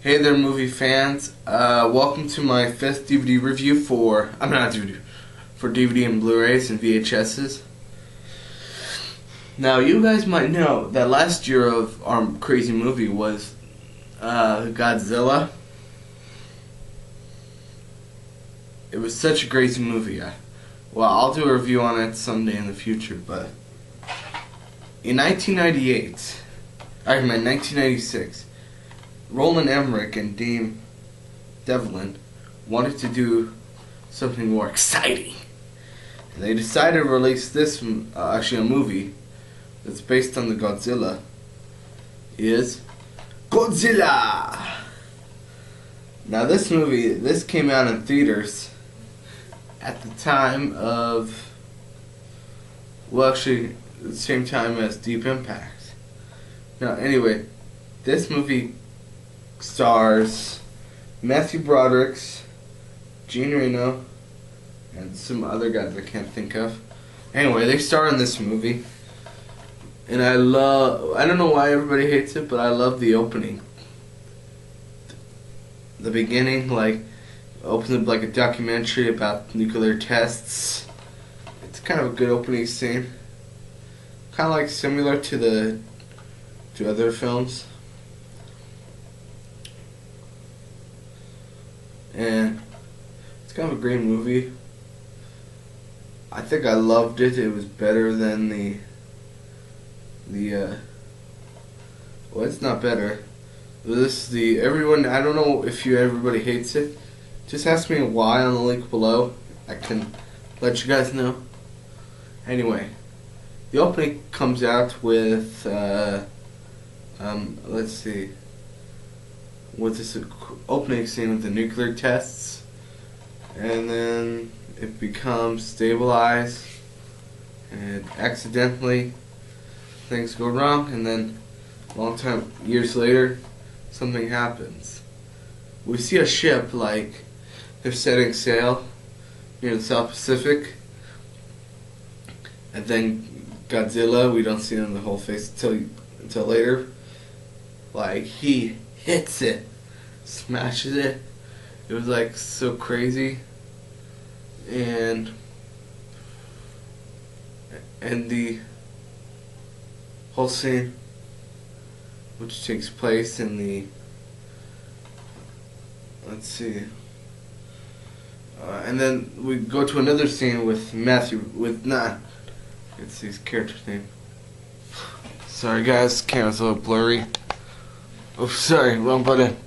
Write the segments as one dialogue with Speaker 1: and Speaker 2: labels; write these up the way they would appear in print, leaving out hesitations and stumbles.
Speaker 1: Hey there, movie fans. Welcome to my 5th DVD review for DVD and Blu-rays and VHSs. Now, you guys might know that last year of our crazy movie was Godzilla. It was such a crazy movie. Well, I'll do a review on it someday in the future, but in 1996, Roland Emmerich and Dame Devlin wanted to do something more exciting, and they decided to release this, actually a movie that's based on the Godzilla, is Godzilla! Now this movie, came out in theaters at the time of, well actually, the same time as Deep Impact. Now anyway, this movie stars Matthew Broderick, Jean Reno, and some other guys I can't think of. Anyway, they star in this movie, and I don't know why everybody hates it, but I love the opening. The beginning, like, opens up like a documentary about nuclear tests. It's kind of a good opening scene. Kind of like similar to other films. And it's kind of a great movie. I think I loved it. It was better than well, it's not better. Everyone, I don't know if everybody hates it. Just ask me why on the link below. I can let you guys know. Anyway, the opening comes out with, let's see, with this opening scene with the nuclear tests, and then it becomes stabilized, and accidentally things go wrong, and then years later, something happens. We see a ship, like, they're setting sail near the South Pacific, and then Godzilla, we don't see it on the whole face until later, like, he hits it, smashes it. It was like so crazy, and the whole scene, which takes place in the, let's see, and then we go to another scene with let's see his character's name. Sorry guys, camera's a little blurry. Oh, sorry, wrong button.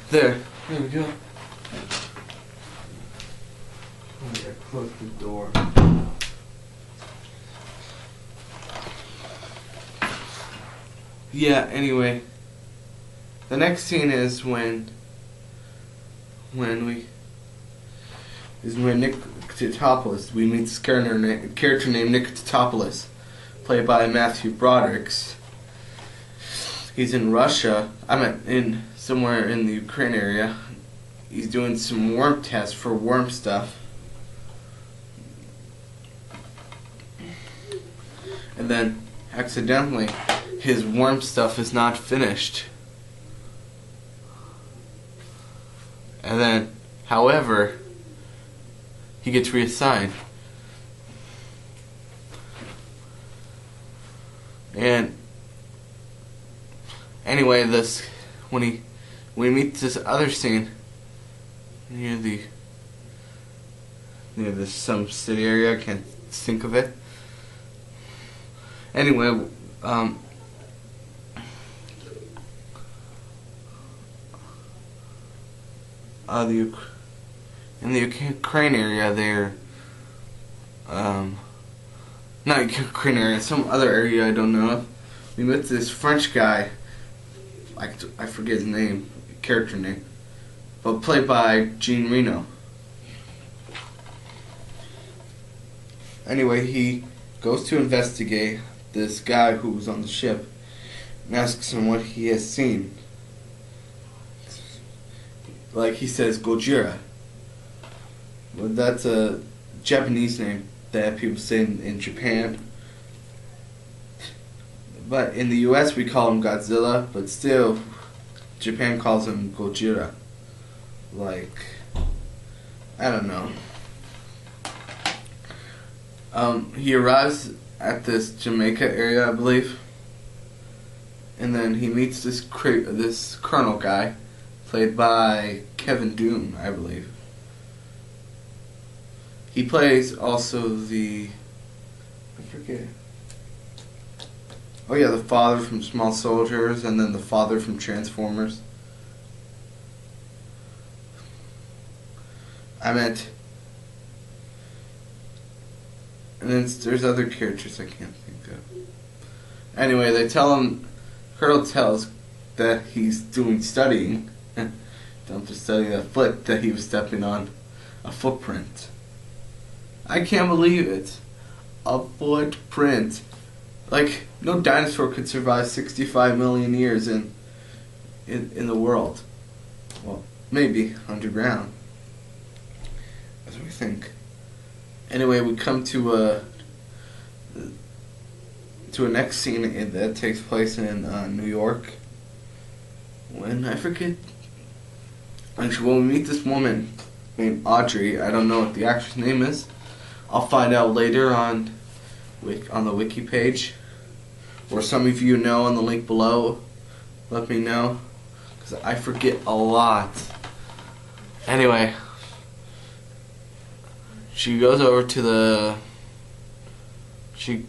Speaker 1: There we go. I gotta close the door. Yeah, anyway. The next scene is when Nick Titopoulos, we meet this character named Nick Titopoulos, played by Matthew Broderick. He's in Russia. Somewhere in the Ukraine area. He's doing some worm tests for worm stuff. And then, accidentally, his worm stuff is not finished. And then, however, he gets reassigned. And anyway, when we meet this other scene near some city area, I can't think of it. Anyway, in the Ukraine area, not Ukraine area, some other area I don't know. We met this French guy. I forget his name, character name, but played by Jean Reno. Anyway, he goes to investigate this guy who was on the ship and asks him what he has seen. Like he says, Gojira. But that's a Japanese name that people say in Japan. But in the US we call him Godzilla, but still Japan calls him Gojira. Like, I don't know. He arrives at this Jamaica area, I believe, and then he meets this colonel guy, played by Kevin Doom, I believe. He plays also I forget. Oh yeah, the father from Small Soldiers, and then the father from Transformers. And then there's other characters I can't think of. Anyway, they tell him, Colonel tells that he's doing studying. Don't just study that foot that he was stepping on. A footprint. I can't believe it. A footprint. Like, no dinosaur could survive 65 million years in the world. Well, maybe underground. That's what we think. Anyway, we come to a next scene that takes place in New York. When I forget. Actually, when we meet this woman named Audrey, I don't know what the actress name is. I'll find out later on the wiki page, or some of you know on the link below. Let me know, because I forget a lot. Anyway, she goes over to she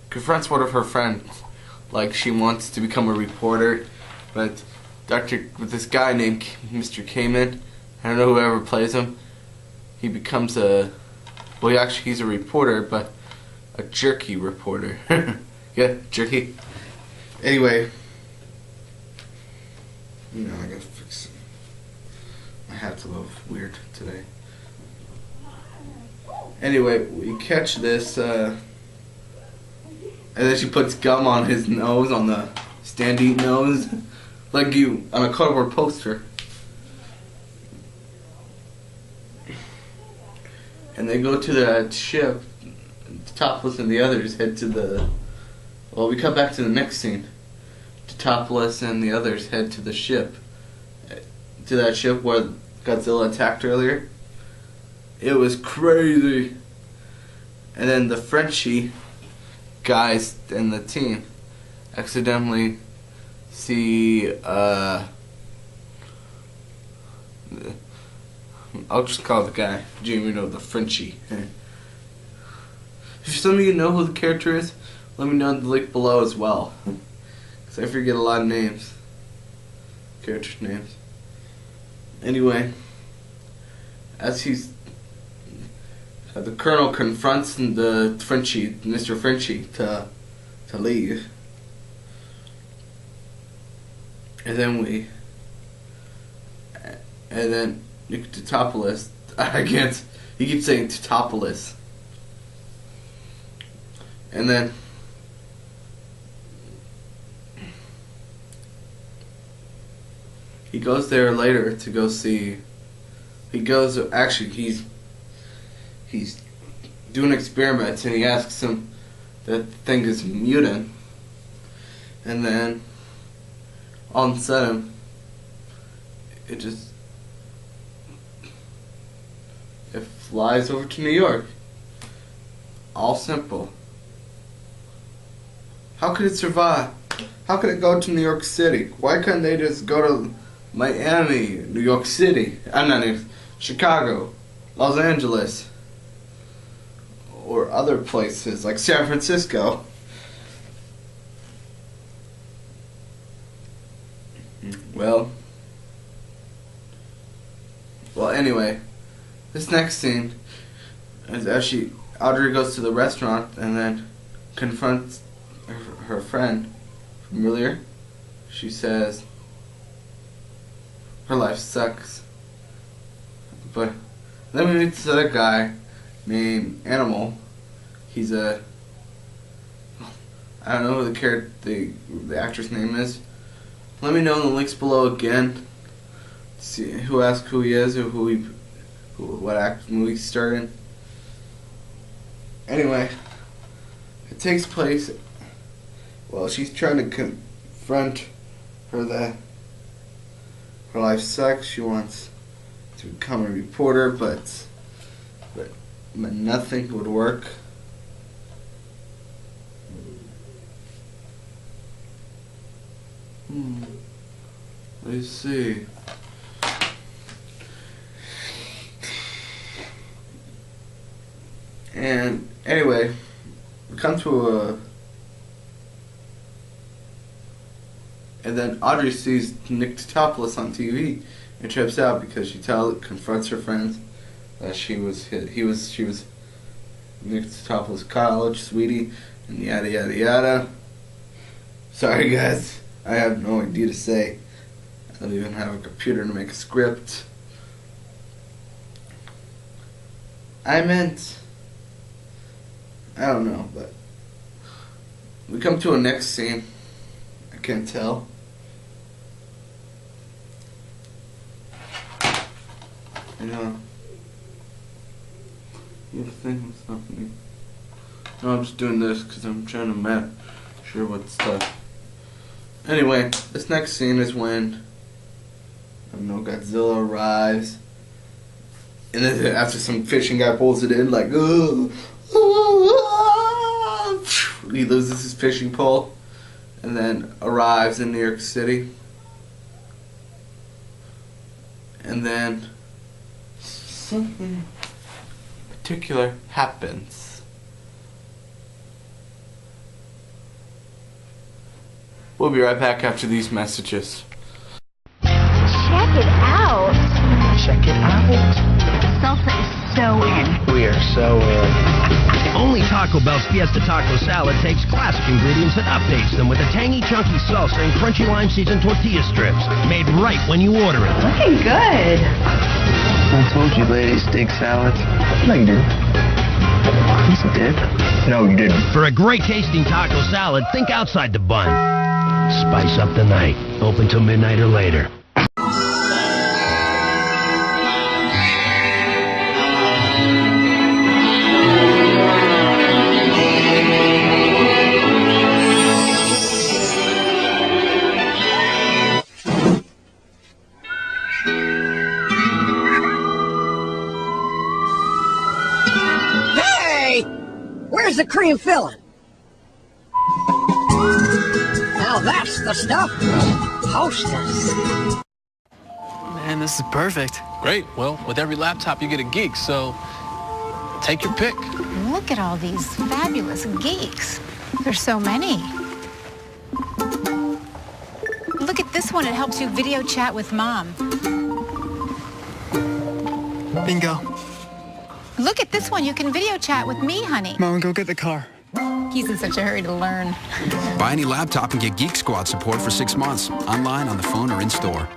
Speaker 1: confronts one of her friends, like she wants to become a reporter, but with this guy named Mr. Kamen, I don't know whoever plays him, he becomes he's a reporter, but a jerky reporter. Yeah, jerky. Anyway, I gotta fix it. My hat's a little weird today. Anyway, we catch this, and then she puts gum on his nose, on the standee nose, like on a cardboard poster. And they go to that ship. Topless and the others head to the... Well, we cut back to the next scene. Topless and the others head to the ship. To that ship where Godzilla attacked earlier. It was crazy. And then the Frenchie guys in the team accidentally see... I'll just call the guy Jamie, the Frenchie. If some of you know who the character is, let me know in the link below as well. Because I forget a lot of names. Characters' names. Anyway, as the colonel confronts the Frenchie, Mr. Frenchie, to leave. And then Totopoulos, he keeps saying Totopoulos. And then he goes there later to go see, he's doing experiments, and he asks him, that thing is mutant, and then all of a sudden it flies over to New York. All simple. How could it survive? How could it go to New York City? Why couldn't they just go to Miami, New York City? Chicago, Los Angeles, or other places like San Francisco? Well, anyway, this next scene is actually Audrey goes to the restaurant and then confronts her friend from earlier. She says her life sucks. But then we meet this other guy named Animal. He's I don't know who the actress name is. Let me know in the links below again. See who asked who he is or what movie he starred in. Anyway, it takes place. Well, she's trying to confront her life sucks. She wants to become a reporter, but nothing would work. Let's see. And anyway, we come to and then Audrey sees Nick topless on TV and trips out because she confronts her friends that she was Nick topless college sweetie and yada yada yada. Sorry guys, I have no idea to say. I don't even have a computer to make a script. I don't know, but we come to a next scene. I can't tell. You think it's something? No, I'm just doing this because I'm trying to map sure what stuff. Anyway, this next scene is when Godzilla arrives, and then after some fishing guy pulls it in, like, he loses his fishing pole, and then arrives in New York City, and then something particular happens. We'll be right back after these messages.
Speaker 2: Check it out.
Speaker 3: Check it out.
Speaker 2: Salsa is so in.
Speaker 3: We are so in. Only Taco Bell's Fiesta Taco Salad takes classic ingredients and updates them with a tangy, chunky salsa and crunchy lime-seasoned tortilla strips, made right when you order it.
Speaker 2: Looking good.
Speaker 4: I told you ladies dig salads. No, you didn't. Yes, I did. No, you didn't.
Speaker 3: For a great tasting taco salad, think outside the bun. Spice up the night. Open till midnight or later.
Speaker 5: Where's the cream filling? Now that's the stuff. Hostess.
Speaker 6: Man, this is perfect.
Speaker 7: Great. Well, with every laptop, you get a geek, so take your pick.
Speaker 8: Look at all these fabulous geeks. There's so many. Look at this one. It helps you video chat with Mom.
Speaker 6: Bingo.
Speaker 8: Look at this one. You can video chat with me, honey.
Speaker 6: Mom, go get the car.
Speaker 8: He's in such a hurry to learn.
Speaker 9: Buy any laptop and get Geek Squad support for 6 months. Online, on the phone, or in store.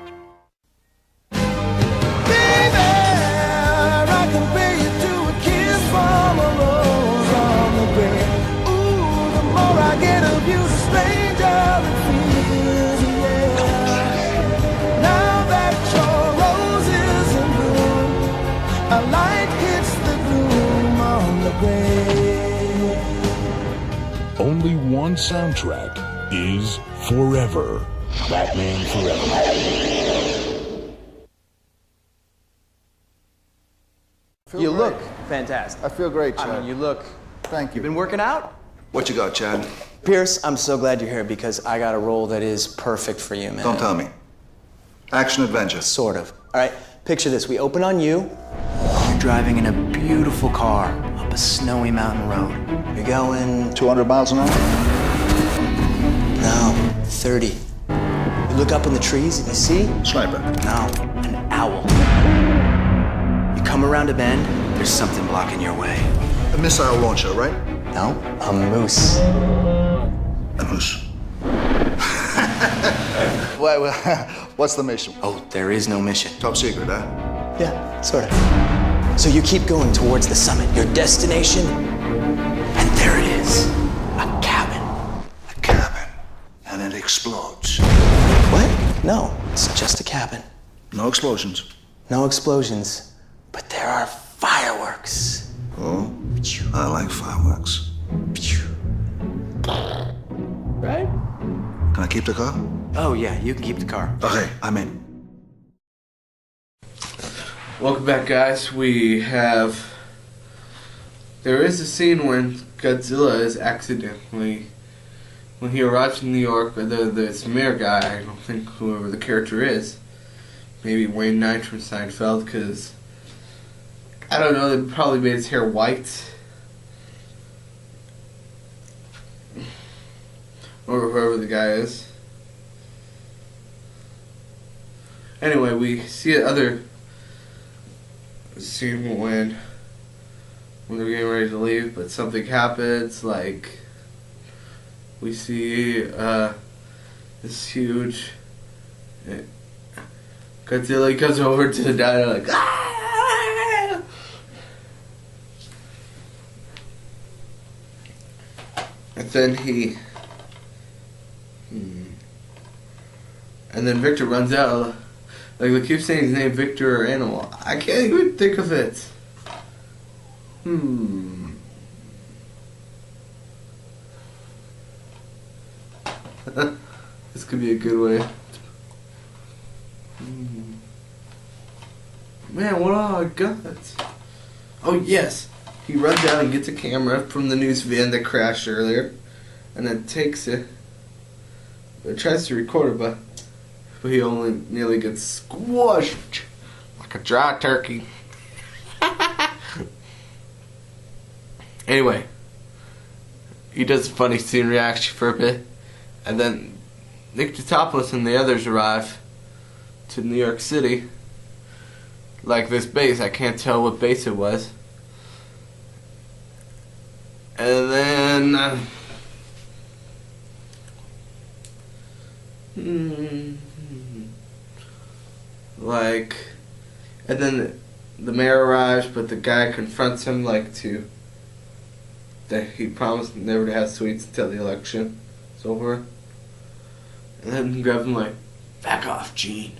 Speaker 10: Only one soundtrack is Forever. Batman Forever.
Speaker 11: You look fantastic.
Speaker 12: I feel great, Chad.
Speaker 11: I mean, you look...
Speaker 12: Thank you.
Speaker 11: You've been working out?
Speaker 12: What you got, Chad?
Speaker 11: Pierce, I'm so glad you're here because I got a role that is perfect for you, man.
Speaker 12: Don't tell me. Action adventure.
Speaker 11: Sort of. All right, picture this. We open on you. You're driving in a beautiful car up a snowy mountain road. You're going...
Speaker 12: 200 miles an hour?
Speaker 11: No, 30. You look up in the trees and you see...
Speaker 12: Sniper.
Speaker 11: No, an owl. You come around a bend, there's something blocking your way.
Speaker 12: A missile launcher, right?
Speaker 11: No, a moose.
Speaker 12: A moose. Well, what's the mission?
Speaker 11: Oh, there is no mission.
Speaker 12: Top secret, huh?
Speaker 11: Yeah, sort of. So you keep going towards the summit, your destination, and there it is, a cabin.
Speaker 12: A cabin. And it explodes.
Speaker 11: What? No, it's just a cabin.
Speaker 12: No explosions.
Speaker 11: No explosions, but there are fireworks.
Speaker 12: Oh, I like fireworks.
Speaker 11: Right?
Speaker 12: Can I keep the car?
Speaker 11: Oh, yeah, you can keep the car.
Speaker 12: Okay, I'm in.
Speaker 1: Welcome back, guys. There is a scene when Godzilla is accidentally, when he arrives in New York, this mayor guy, I don't think whoever the character is, maybe Wayne Knight from Seinfeld, because, I don't know, they probably made his hair white. Or whoever the guy is. Anyway, we see another scene when they're getting ready to leave, but something happens, like we see this huge Godzilla comes over to the diner like ah! And then and then Victor runs out. Like, they keep saying his name, Victor or Animal. I can't even think of it. This could be a good way. Man, what all I got? Oh, yes. He runs out and gets a camera from the news van that crashed earlier. And then takes it. But tries to record it, but he only nearly gets squashed like a dry turkey. Anyway, he does a funny scene reaction for a bit, and then Nick Totopoulos and the others arrive to New York City. Like this base, I can't tell what base it was. And then and then the mayor arrives, but the guy confronts him that he promised never to have sweets until the election is over. And then he grabs him like, back off, Gene.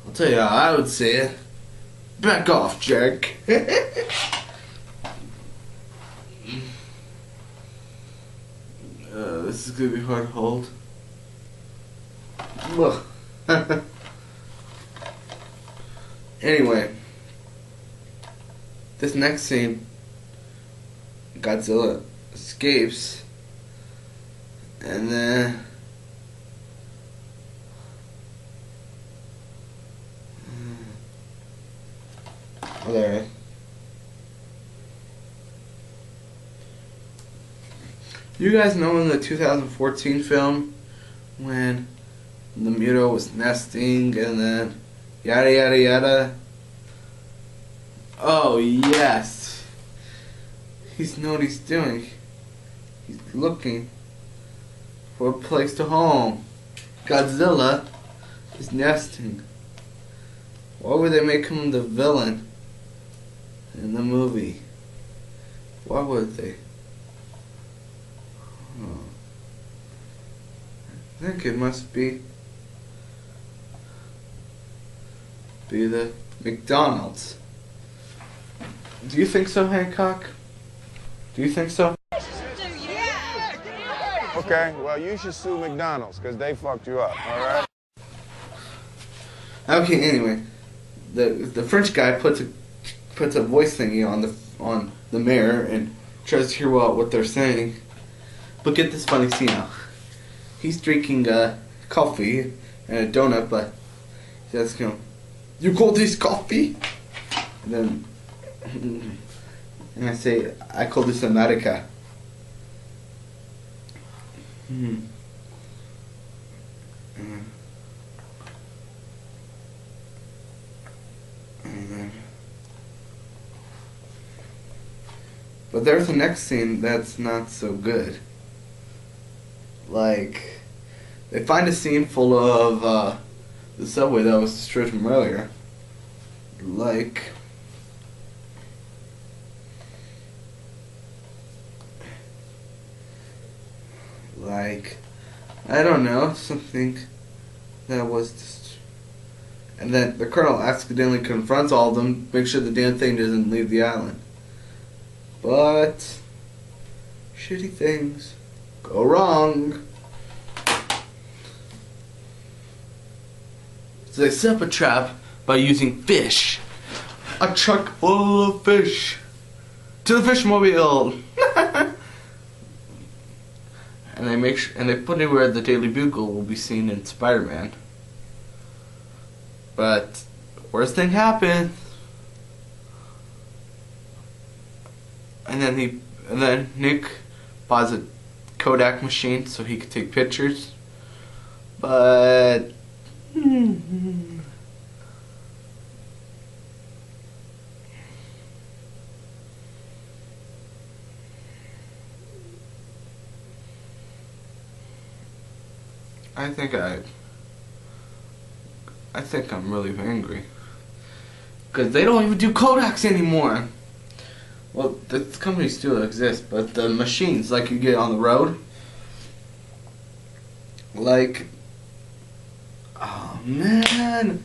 Speaker 1: I'll tell you how I would say it. Back off, Jack. This is gonna be hard to hold. Anyway, this next scene, Godzilla escapes, and then there. You guys know in the 2014 film when the Muto was nesting and then yada yada yada? Oh yes. He's know what he's doing. He's looking for a place to home. Godzilla is nesting. Why would they make him the villain in the movie? Why would they? I think it must be the McDonald's. Do you think so, Hancock? Do you think so?
Speaker 13: Okay, well, you should sue McDonald's because they fucked you up, all right?
Speaker 1: Okay, anyway, the French guy puts a voice thingy on the mayor and tries to hear what they're saying. But get this funny scene out. He's drinking coffee and a donut, but he says, "You call this coffee?" And then and I say, "I call this America." But there's the next scene that's not so good. Like, they find a scene full of the subway that was destroyed from earlier. Like, I don't know, something that was just... And then the colonel accidentally confronts all of them, make sure the damn thing doesn't leave the island. But shitty things go wrong. So they set up a trap by using fish. A truck full of fish. To the fishmobile. And they put it where the Daily Bugle will be seen in Spider-Man. But worst thing happened. And then Nick buys a Kodak machine so he could take pictures. But I think I'm really angry. Because they don't even do Kodaks anymore. Well, the companies still exist, but the machines like you get on the road, like, oh man,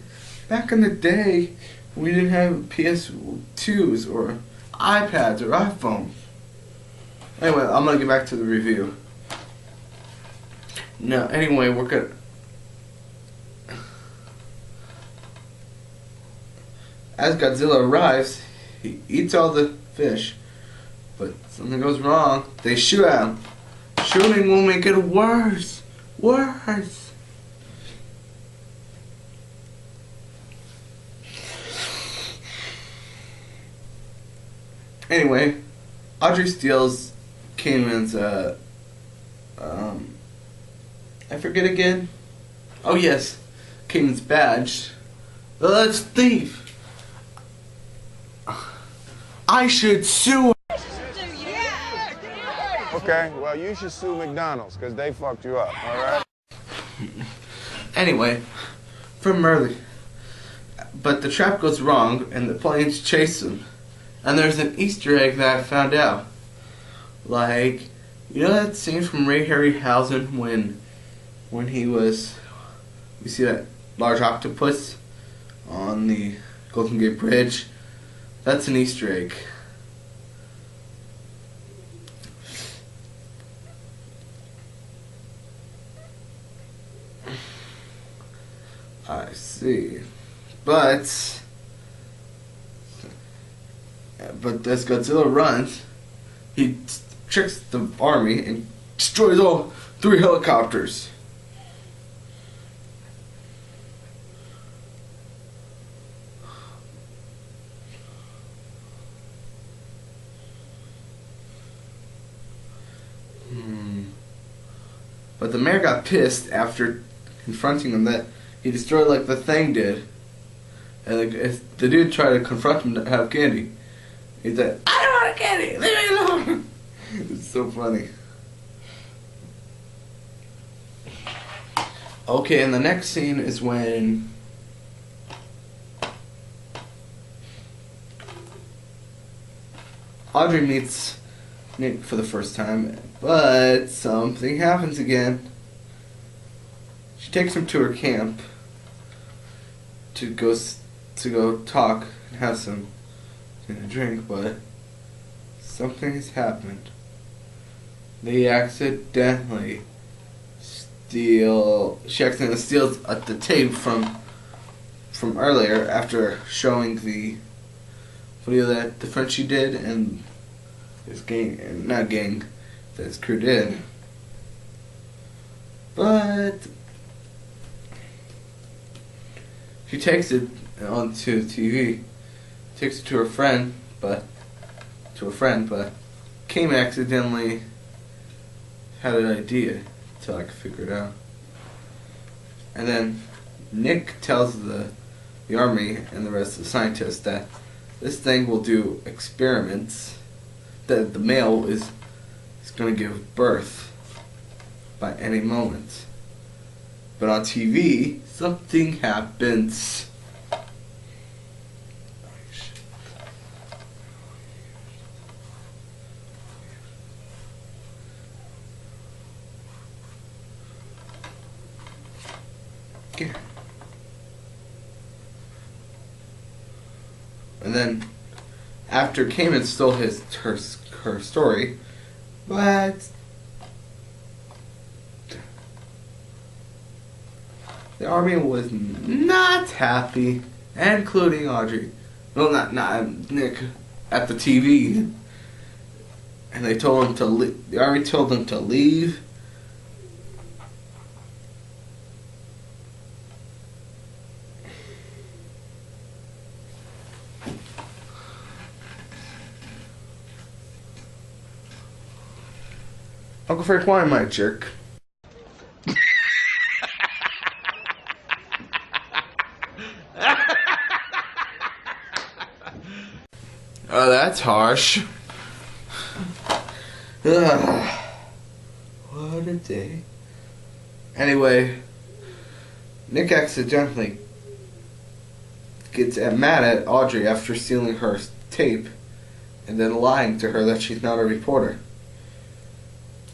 Speaker 1: back in the day, we didn't have PS2s or iPads or iPhones. Anyway, I'm gonna get back to the review. No, anyway, we're gonna. As Godzilla arrives, he eats all the fish, but something goes wrong. They shoot at him. Shooting will make it worse. Worse. Anyway, Audrey steals Cayman's, I forget again. Oh yes, Cayman's badge. That's thief. I should sue.
Speaker 13: Okay, well, you should sue McDonald's, because they fucked you up, all right?
Speaker 1: Anyway, from early. But the trap goes wrong, and the planes chase them. And there's an Easter egg that I found out. Like, you know that scene from Ray Harryhausen when he was, you see that large octopus on the Golden Gate Bridge? That's an Easter egg. I see. But as Godzilla runs, he tricks the army and destroys all 3 helicopters. But the mayor got pissed after confronting him that he destroyed like the Thing did. And the dude tried to confront him to have candy. He said, I don't want candy! Leave me alone! It's so funny. Okay, and the next scene is when Audrey meets Nick for the first time, but something happens again. She takes him to her camp to go talk and have some drink, but something has happened. She accidentally steals the tape from earlier after showing the video that the Frenchie did and his gang, not gang, that his crew did. But she takes it onto TV, takes it to her friend, but Cayman accidentally had an idea until I could figure it out. And then Nick tells the army and the rest of the scientists that this thing will do experiments, that the male is going to give birth by any moment. But on TV, something happens. Here. And then, after Cayman stole her story, but The army was not happy, including Audrey. Well, not Nick at the TV. And they told him to leave. The army told him to leave. Uncle Frank, why am I a jerk? Oh, that's harsh. Ugh. What a day. Anyway, Nick accidentally gets mad at Audrey after stealing her tape and then lying to her that she's not a reporter.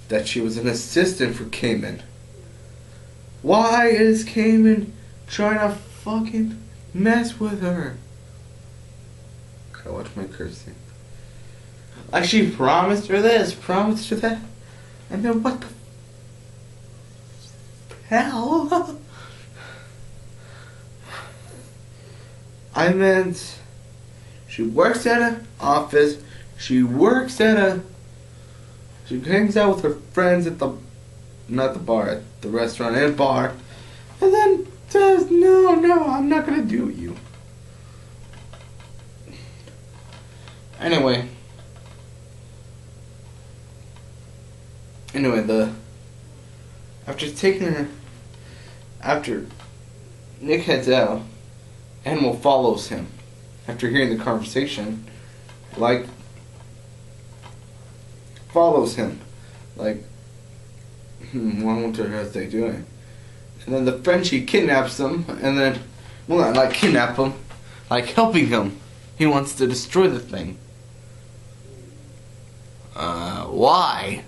Speaker 1: That she was an assistant for Cayman. Why is Cayman trying to fucking mess with her? Gotta watch my cursing. Like she promised her this, promised her that, and then what the hell? I meant she works at an office, she hangs out with her friends at not the bar, at the restaurant and bar, and then says, no, I'm not gonna do you. Anyway, after Nick heads out, Animal follows him after hearing the conversation, follows him, what are they doing? And then the Frenchie kidnaps him, and then, well, not kidnap him, helping him. He wants to destroy the thing. Why?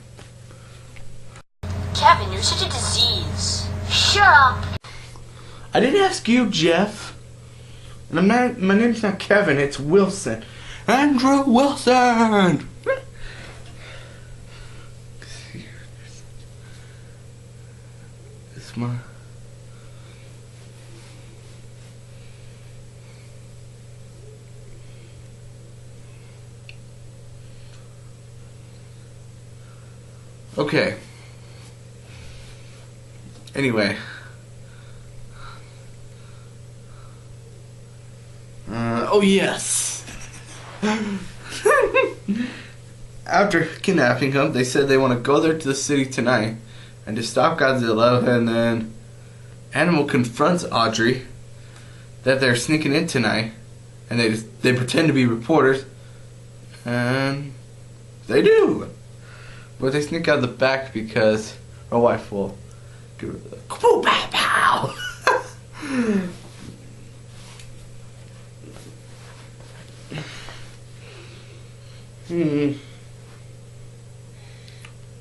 Speaker 14: Kevin, you're such a disease. Shut up.
Speaker 1: I didn't ask you, Jeff. And my name's not Kevin, it's Wilson. Andrew Wilson! It's my... Okay. Anyway. Oh yes! After kidnapping him, they said they want to go there to the city tonight and to stop Godzilla, and then Animal confronts Audrey that they're sneaking in tonight, and they pretend to be reporters, and they do. But they sneak out the back because her wife will give her the kaboom, pow, pow.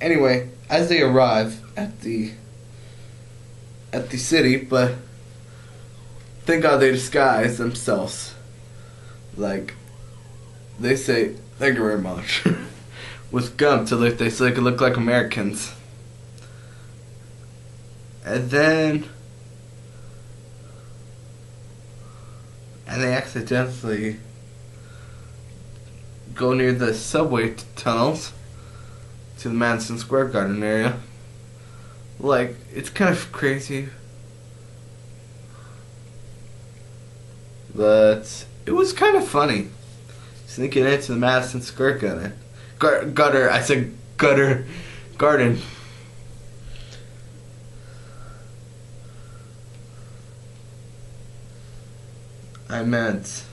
Speaker 1: Anyway, as they arrive at the city, but thank God they disguise themselves. They say, "Thank you very much." With gum so they can look like Americans. And then they accidentally go near the subway tunnels to the Madison Square Garden area. It's kind of crazy, but it was kind of funny sneaking into the Madison Square Garden. I said garden. I meant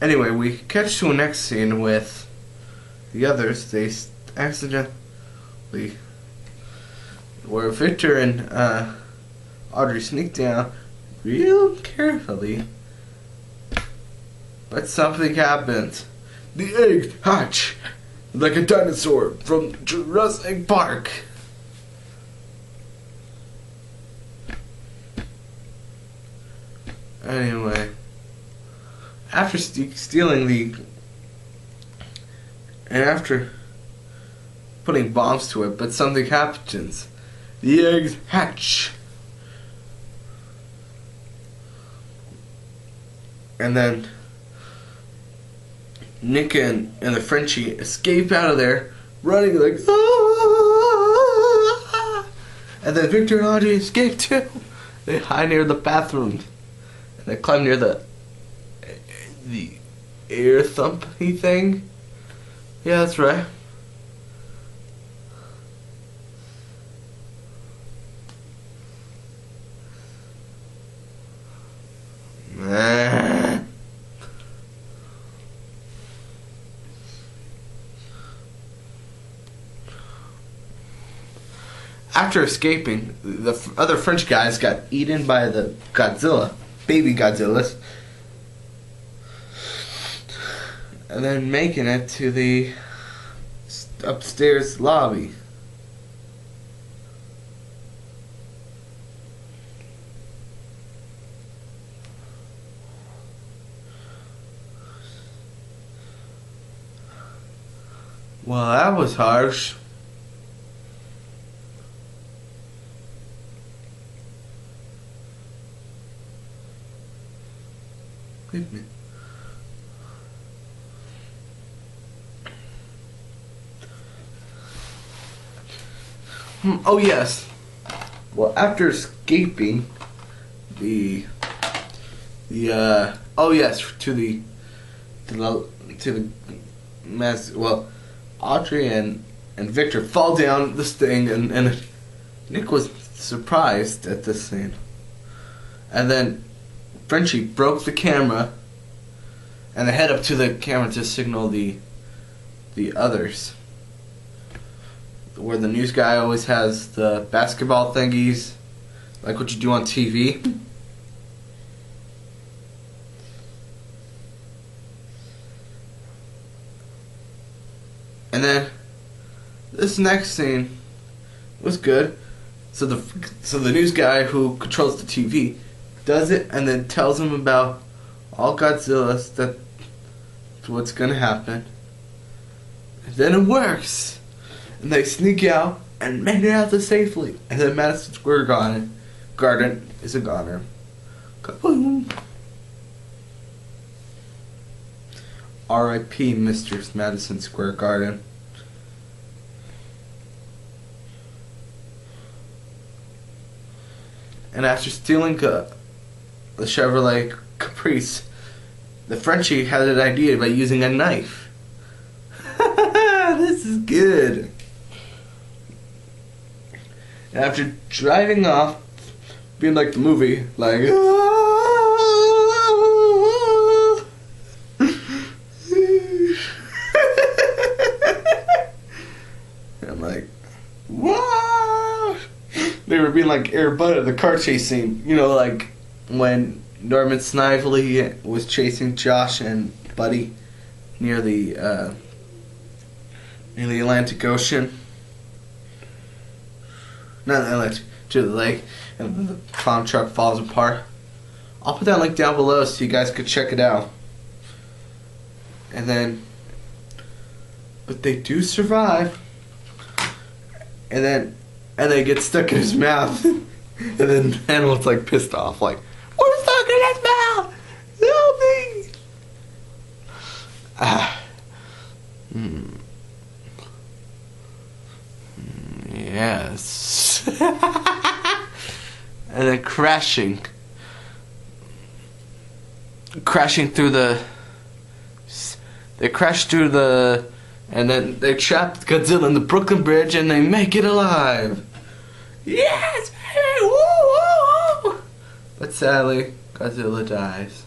Speaker 1: anyway, we catch to a next scene with the others. They accidentally, where Victor and Audrey sneak down real carefully, but something happens. The eggs hatch like a dinosaur from Jurassic Park. Anyway, after stealing after putting bombs to it, but something happens. The eggs hatch. And then Nick and the Frenchie escape out of there, running like, ah! And then Victor and Audrey escape too. They hide near the bathroom. And they climb near the air thumpy thing. Yeah, that's right. After escaping, the other French guys got eaten by the Godzilla, baby Godzillas, and then making it to the upstairs lobby. Well, that was harsh. Wait a minute. Oh yes. Well, after escaping to the Audrey and Victor fall down this thing, and Nick was surprised at this scene. And then Frenchie broke the camera, and they head up to the camera to signal the others. Where the news guy always has the basketball thingies, like what you do on TV. And then this next scene was good. So the news guy who controls the TV does it and then tells him about all Godzillas, that's what's gonna happen. And then it works. And they sneak out and make it out there safely. And then Madison Square Garden is a goner. Kaboom! R.I.P. Mr. Madison Square Garden. And after stealing the Chevrolet Caprice, the Frenchie had an idea by using a knife. This is good. And after driving off, being like the movie, like, I'm like, wow. They were being like Air Bud at the car chase scene, you know, like when Norman Snively was chasing Josh and Buddy near the Atlantic Ocean. Not the Atlantic, to the lake, and then the Farmtruck falls apart. I'll put that link down below so you guys could check it out. And then, but they do survive. And they get stuck in his mouth. And then Animal's like pissed off, like, we're stuck in his mouth! Help me! Yes. And then crashing through they crash through and then they trap Godzilla in the Brooklyn Bridge and they make it alive. Yes! Hey, woo, woo, woo. But sadly, Godzilla dies.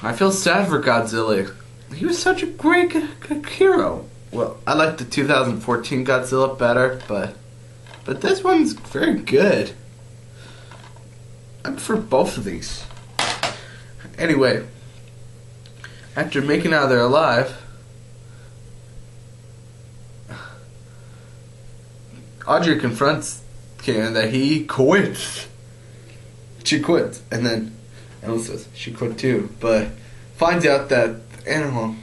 Speaker 1: I feel sad for Godzilla. He was such a great hero. Well, I like the 2014 Godzilla better, but this one's very good. I prefer both of these. Anyway, after making out there alive, Audrey confronts Ken that he quits. She quits, and then Ellen says she quit too, but finds out that animal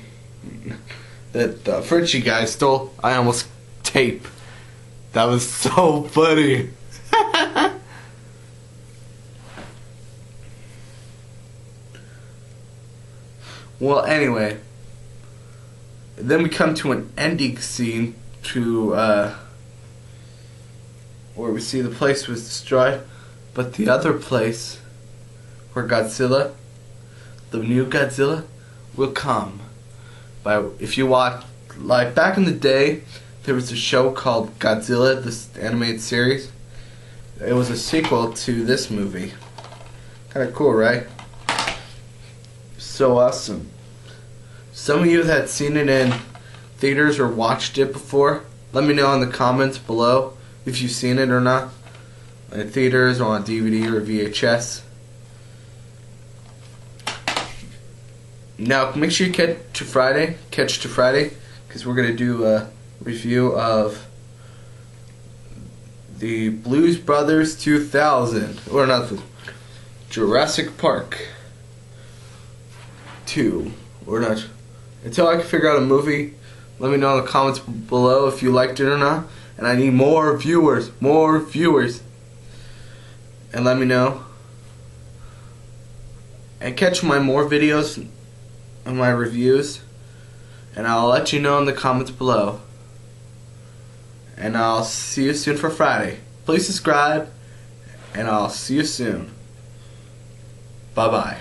Speaker 1: that the Frenchie guy stole I Almost tape. That was so funny. Well, anyway, then we come to an ending scene to where we see the place was destroyed, but the other place where Godzilla, the new Godzilla, will come. If you watch, like back in the day, there was a show called Godzilla, this animated series. It was a sequel to this movie. Kind of cool, right? So awesome. Some of you that had seen it in theaters or watched it before, let me know in the comments below if you've seen it or not. In theaters or on DVD or VHS. Now make sure you catch to Friday, because we're going to do a review of the Blues Brothers 2000, or not, Jurassic Park 2, or not. Until I can figure out a movie, let me know in the comments below if you liked it or not. And I need more viewers. And let me know. And catch my more videos and my reviews. And I'll let you know in the comments below. And I'll see you soon for Friday. Please subscribe. And I'll see you soon. Bye-bye.